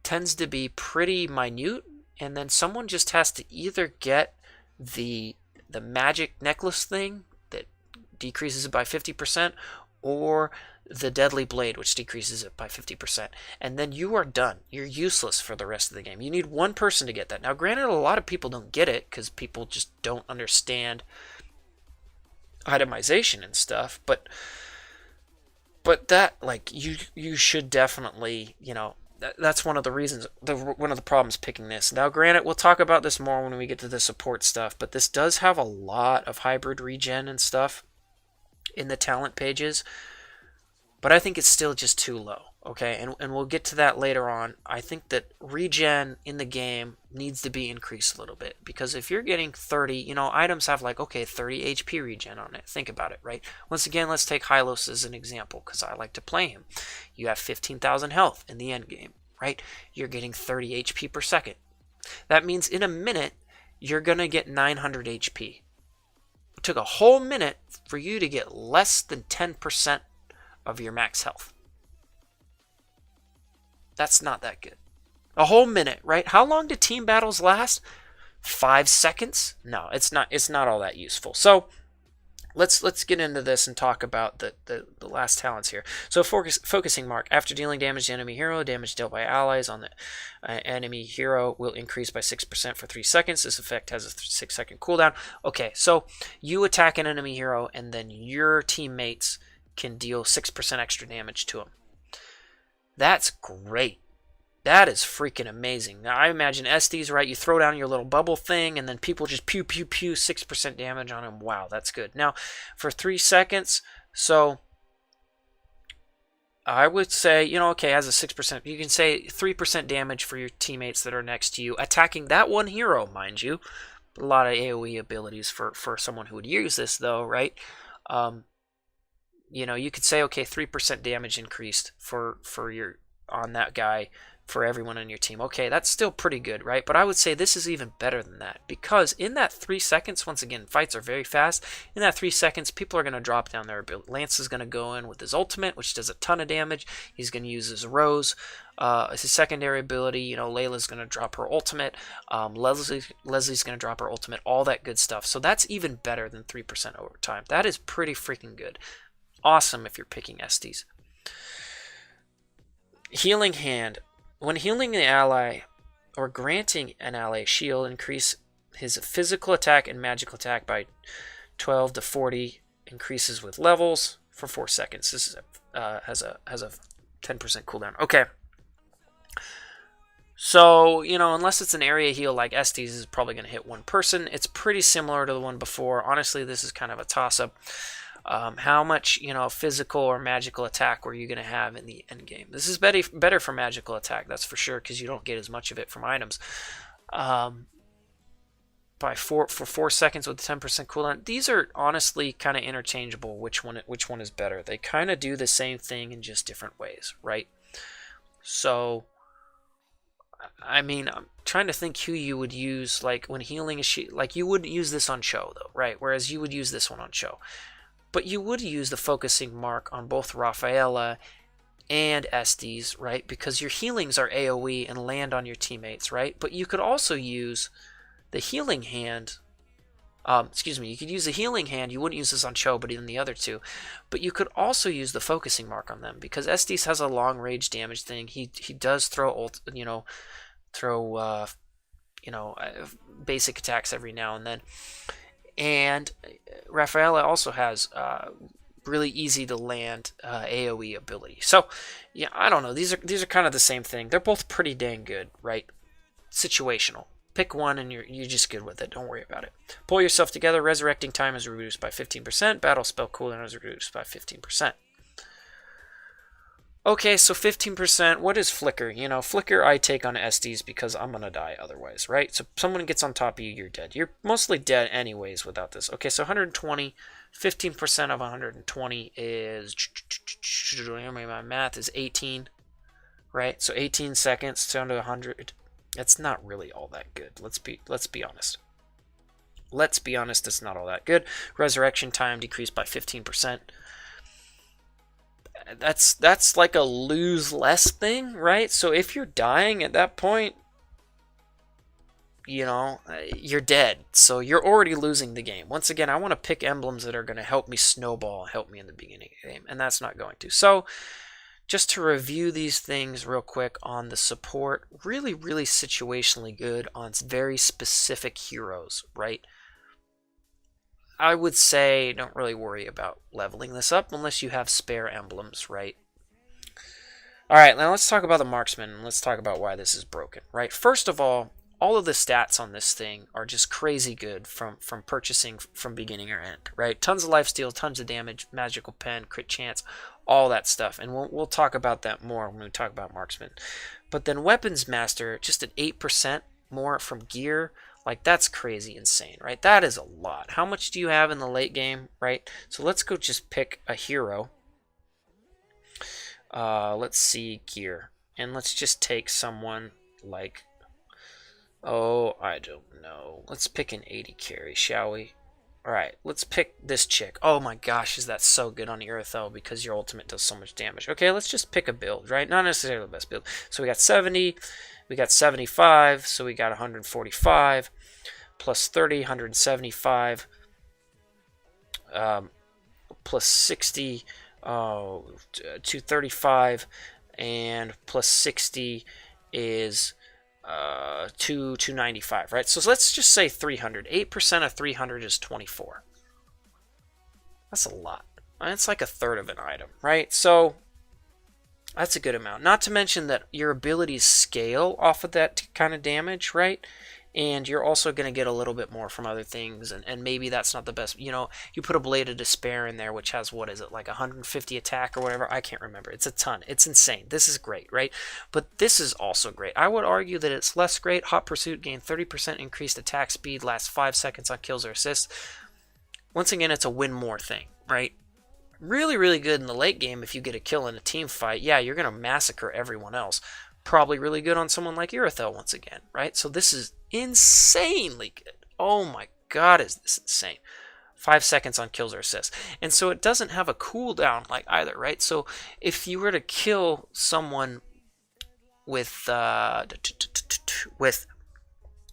tends to be pretty minute, and then someone just has to either get the magic necklace thing that decreases it by 50%, or the deadly blade, which decreases it by 50%, and then you are done. You're useless for the rest of the game. You need one person to get that. Now, granted, a lot of people don't get it because people just don't understand itemization and stuff, but that, like, you should definitely, that's one of the reasons, one of the problems picking this. Now, granted, we'll talk about this more when we get to the support stuff, but this does have a lot of hybrid regen and stuff in the talent pages, but I think it's still just too low, okay? And we'll get to that later on. I think that regen in the game needs to be increased a little bit, because if you're getting 30, items have like, okay, 30 HP regen on it. Think about it, right? Once again, let's take Hylos as an example, because I like to play him. You have 15,000 health in the end game, right? You're getting 30 HP per second. That means in a minute, you're going to get 900 HP. It took a whole minute for you to get less than 10% of your max health. That's not that good. A whole minute, right? How long do team battles last? 5 seconds? No, it's not all that useful. So let's get into this and talk about the last talents here. So focusing mark. After dealing damage to enemy hero, damage dealt by allies on the enemy hero will increase by 6% for 3 seconds. This effect has a 6-second cooldown. Okay, so you attack an enemy hero, and then your teammates can deal 6% extra damage to him. That's great. That is freaking amazing. Now, I imagine Estes, right? You throw down your little bubble thing, and then people just pew, pew, pew, 6% damage on him. Wow, that's good. Now, for 3 seconds, so I would say, you know, okay, has a 6%. You can say 3% damage for your teammates that are next to you. Attacking that one hero, mind you. A lot of AoE abilities for someone who would use this, though, right? You know, you could say, okay, 3% damage increased for your on that guy for everyone on your team. Okay, that's still pretty good, right? But I would say this is even better than that, because in that 3 seconds, once again, fights are very fast. In that 3 seconds, people are going to drop down their ability. Lance is going to go in with his ultimate, which does a ton of damage. He's going to use his Rose, his secondary ability. You know, Layla's going to drop her ultimate. Leslie's going to drop her ultimate. All that good stuff. So that's even better than 3% over time. That is pretty freaking good. Awesome if you're picking Estes. Healing Hand. When healing an ally or granting an ally a shield, increase his physical attack and magical attack by 12 to 40. Increases with levels for 4 seconds. This is has a 10% cooldown. Okay. So, you know, unless it's an area heal like Estes is probably going to hit one person. It's pretty similar to the one before. Honestly, this is kind of a toss-up. How much, you know, physical or magical attack were you going to have in the end game? This is better for magical attack, that's for sure, because you don't get as much of it from items. For 4 seconds with 10% cooldown. These are honestly kind of interchangeable. Which one is better? They kind of do the same thing in just different ways, right? So, I mean, I'm trying to think who you would use, like when healing a shield. Like you wouldn't use this on Cho though, right? Whereas you would use this one on Cho. But you would use the focusing mark on both Rafaela and Estes, right? Because your healings are AoE and land on your teammates, right? But you could also use the healing hand. You could use the healing hand. You wouldn't use this on Cho, but in the other two. But you could also use the focusing mark on them, because Estes has a long range damage thing. He does throw basic attacks every now and then. And Rafaela also has really easy to land AoE ability. So, yeah, I don't know. These are kind of the same thing. They're both pretty dang good, right? Situational. Pick one and you're just good with it. Don't worry about it. Pull yourself together. Resurrecting time is reduced by 15%. Battle spell cooldown is reduced by 15%. Okay, so 15%, what is Flicker? You know, Flicker I take on Estes because I'm going to die otherwise, right? So if someone gets on top of you, you're dead. You're mostly dead anyways without this. Okay, so 120, 15% of 120 is, my math is 18, right? So 18 seconds down to 100. That's not really all that good. Let's be honest. Let's be honest, it's not all that good. Resurrection time decreased by 15%. That's like a lose less thing, right? So if you're dying at that point, you know, you're dead. So you're already losing the game. Once again, I want to pick emblems that are going to help me snowball, help me in the beginning of the game, and that's not going to. So just to review these things real quick on the support, really, really situationally good on very specific heroes, right? I would say don't really worry about leveling this up unless you have spare emblems, right? Alright, now let's talk about the marksman, and let's talk about why this is broken, right? First of all of the stats on this thing are just crazy good from purchasing from beginning or end, right? Tons of lifesteal, tons of damage, magical pen, crit chance, all that stuff. And we'll talk about that more when we talk about marksman. But then weapons master, just at 8% more from gear. Like, that's crazy insane, right? That is a lot. How much do you have in the late game, right? So let's go just pick a hero. Let's see, gear. And let's just take someone like, oh, I don't know. Let's pick an 80 carry, shall we? Alright, let's pick this chick. Oh my gosh, is that so good on Iritho because your ultimate does so much damage. Okay, let's just pick a build, right? Not necessarily the best build. So we got 70, we got 75, so we got 145, plus 30, 175. plus 60 to 35, and plus 60 is 295, right? So let's just say 300. 8% of 300 is 24. That's a lot. It's like a third of an item, right? So that's a good amount. Not to mention that your abilities scale off of that kind of damage, right? And you're also going to get a little bit more from other things, and maybe that's not the best. You know, you put a Blade of Despair in there, which has, what is it, like 150 attack or whatever? I can't remember. It's a ton. It's insane. This is great, right? But this is also great. I would argue that it's less great. Hot Pursuit, gain 30% increased attack speed, lasts 5 seconds on kills or assists. Once again, it's a win more thing, right? Really, really good in the late game if you get a kill in a team fight. Yeah, you're going to massacre everyone else. Probably really good on someone like You&i once again, right? So this is insanely good. Oh my god, is this insane. 5 seconds on kills or assists. And so it doesn't have a cooldown like either, right? So if you were to kill someone with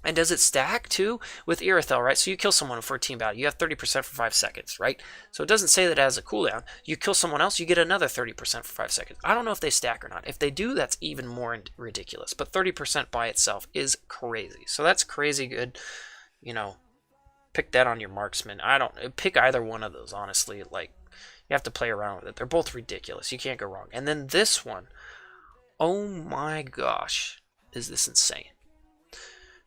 and does it stack too with You&i, right? So you kill someone for a team battle, you have 30% for 5 seconds, right? So it doesn't say that it has a cooldown. You kill someone else, you get another 30% for 5 seconds. I don't know if they stack or not. If they do, that's even more ridiculous. But 30% by itself is crazy. So that's crazy good. You know, pick that on your marksman. I don't pick either one of those, honestly. Like, you have to play around with it. They're both ridiculous. You can't go wrong. And then this one, oh my gosh, is this insane.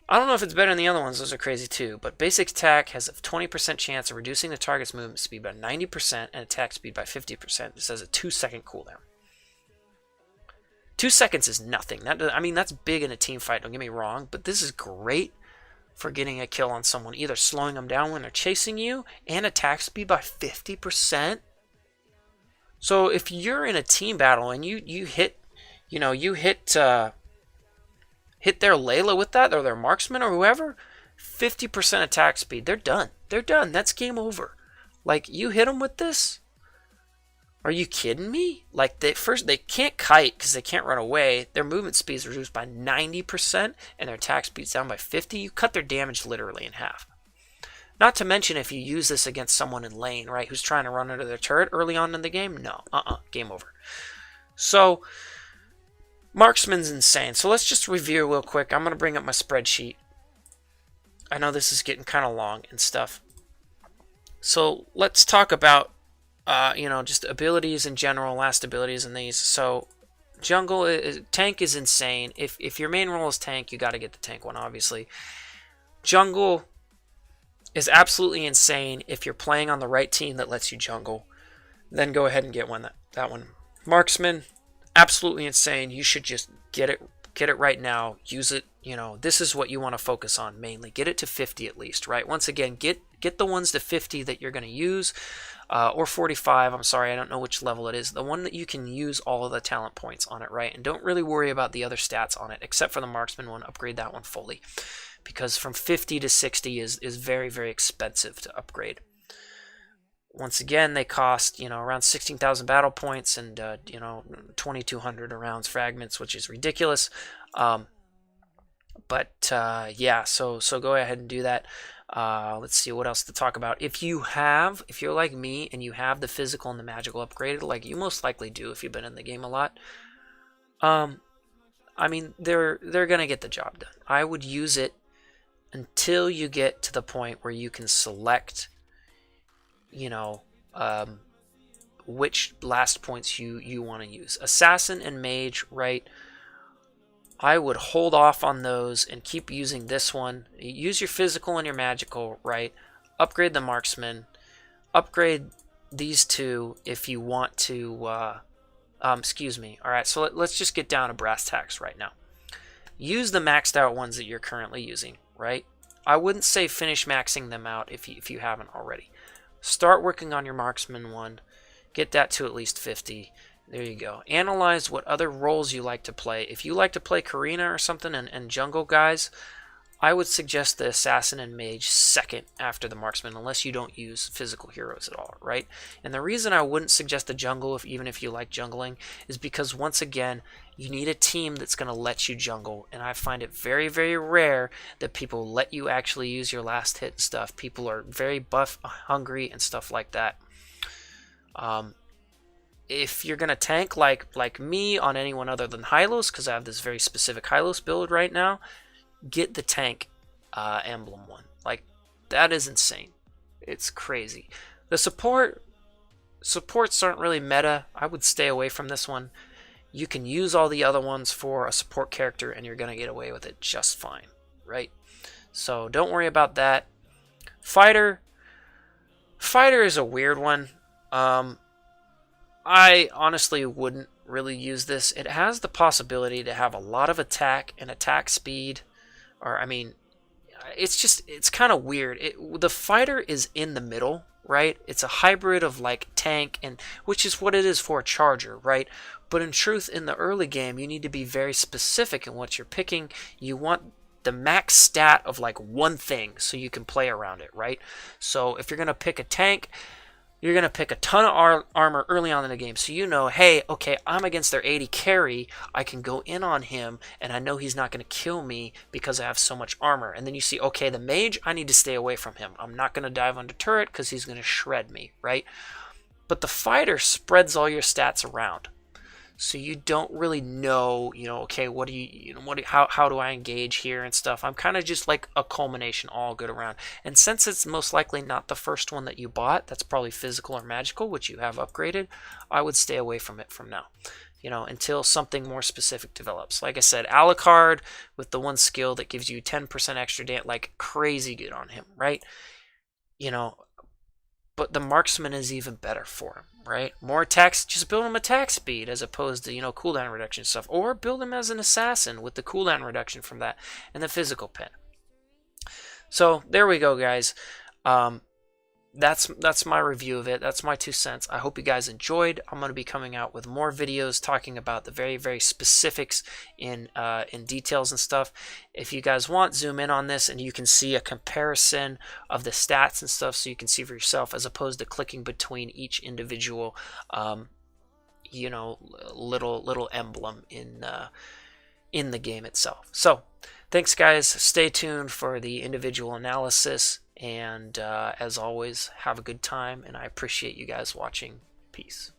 I don't know if it's better than the other ones. Those are crazy too. But basic attack has a 20% chance of reducing the target's movement speed by 90% and attack speed by 50%. This has a 2-second cooldown. 2 seconds is nothing. I mean, that's big in a team fight, don't get me wrong. But this is great for getting a kill on someone. Either slowing them down when they're chasing you and attack speed by 50%. So if you're in a team battle and you hit, hit their Layla with that, or their marksman, or whoever, 50% attack speed. They're done. They're done. That's game over. Like, you hit them with this? Are you kidding me? Like, they can't kite because they can't run away. Their movement speed is reduced by 90%, and their attack speed's down by 50. You cut their damage literally in half. Not to mention if you use this against someone in lane, right, who's trying to run under their turret early on in the game. No. Game over. So Marksman's insane. So let's just review real quick. I'm going to bring up my spreadsheet. I know this is getting kind of long and stuff. So let's talk about, just abilities in general, last abilities in these. So jungle, tank is insane. If your main role is tank, you got to get the tank one, obviously. Jungle is absolutely insane. If you're playing on the right team that lets you jungle, then go ahead and get that one. Marksman, absolutely insane. You should just get it right now. Use it. This is what you want to focus on mainly. Get it to 50 at least, right? Once again, get the ones to 50 that you're going to use, or 45. I'm sorry, I don't know which level it is. The one that you can use all of the talent points on it, right? And don't really worry about the other stats on it, except for the marksman one. Upgrade that one fully, because from 50 to 60 is very, very expensive to upgrade. Once again, they cost, around 16,000 battle points and, 2,200 rounds fragments, which is ridiculous. Yeah, so go ahead and do that. Let's see what else to talk about. If you're like me and you have the physical and the magical upgraded, like you most likely do if you've been in the game a lot, I mean, they're gonna get the job done. I would use it until you get to the point where you can select, which blast points you want to use. Assassin and mage, right? I would hold off on those and keep using this one. Use your physical and your magical, right? Upgrade the marksman. Upgrade these two if you want to. Excuse me. All right, so let's just get down to brass tacks right now. Use the maxed out ones that you're currently using, right? I wouldn't say finish maxing them out if you haven't already. Start working on your marksman one. Get that to at least 50. There you go. Analyze what other roles you like to play. If you like to play Karina or something and jungle guys, I would suggest the assassin and mage second after the marksman, unless you don't use physical heroes at all, right? And the reason I wouldn't suggest the jungle, even if you like jungling, is because once again, you need a team that's going to let you jungle, and I find it very, very rare that people let you actually use your last hit and stuff. People are very buff hungry and stuff like that. If you're going to tank like me on anyone other than Hylos, because I have this very specific Hylos build right now, get the tank emblem one. Like, that is insane. It's crazy. The supports aren't really meta. I would stay away from this one. You can use all the other ones for a support character and you're going to get away with it just fine, right? So don't worry about that. Fighter is a weird one. I honestly wouldn't really use this. It has the possibility to have a lot of attack and attack speed. Or, I mean, it's kind of weird. The fighter is in the middle, right? It's a hybrid of like tank, and which is what it is for a charger, right? But in truth, in the early game, you need to be very specific in what you're picking. You want the max stat of like one thing so you can play around it, right? So if you're going to pick a tank, you're going to pick a ton of armor early on in the game. So you know, hey, okay, I'm against their 80 carry. I can go in on him, and I know he's not going to kill me because I have so much armor. And then you see, okay, the mage, I need to stay away from him. I'm not going to dive under turret because he's going to shred me, right? But the fighter spreads all your stats around. So you don't really know, okay, how do I engage here and stuff. I'm kind of just like a culmination, all good around. And since it's most likely not the first one that you bought, that's probably physical or magical, which you have upgraded, I would stay away from it from now, until something more specific develops. Like I said, Alucard with the one skill that gives you 10% extra damage, like crazy good on him, right? But the marksman is even better for him, right? More attacks, just build him attack speed as opposed to, cooldown reduction stuff. Or build him as an assassin with the cooldown reduction from that and the physical pen. So there we go, guys. That's my review of it. That's my 2 cents. I hope you guys enjoyed. I'm going to be coming out with more videos talking about the very, very specifics in details and stuff. If you guys want, zoom in on this and you can see a comparison of the stats and stuff, so you can see for yourself as opposed to clicking between each individual little emblem in the game itself. So thanks, guys. Stay tuned for the individual analysis. And as always, have a good time, and I appreciate you guys watching. Peace.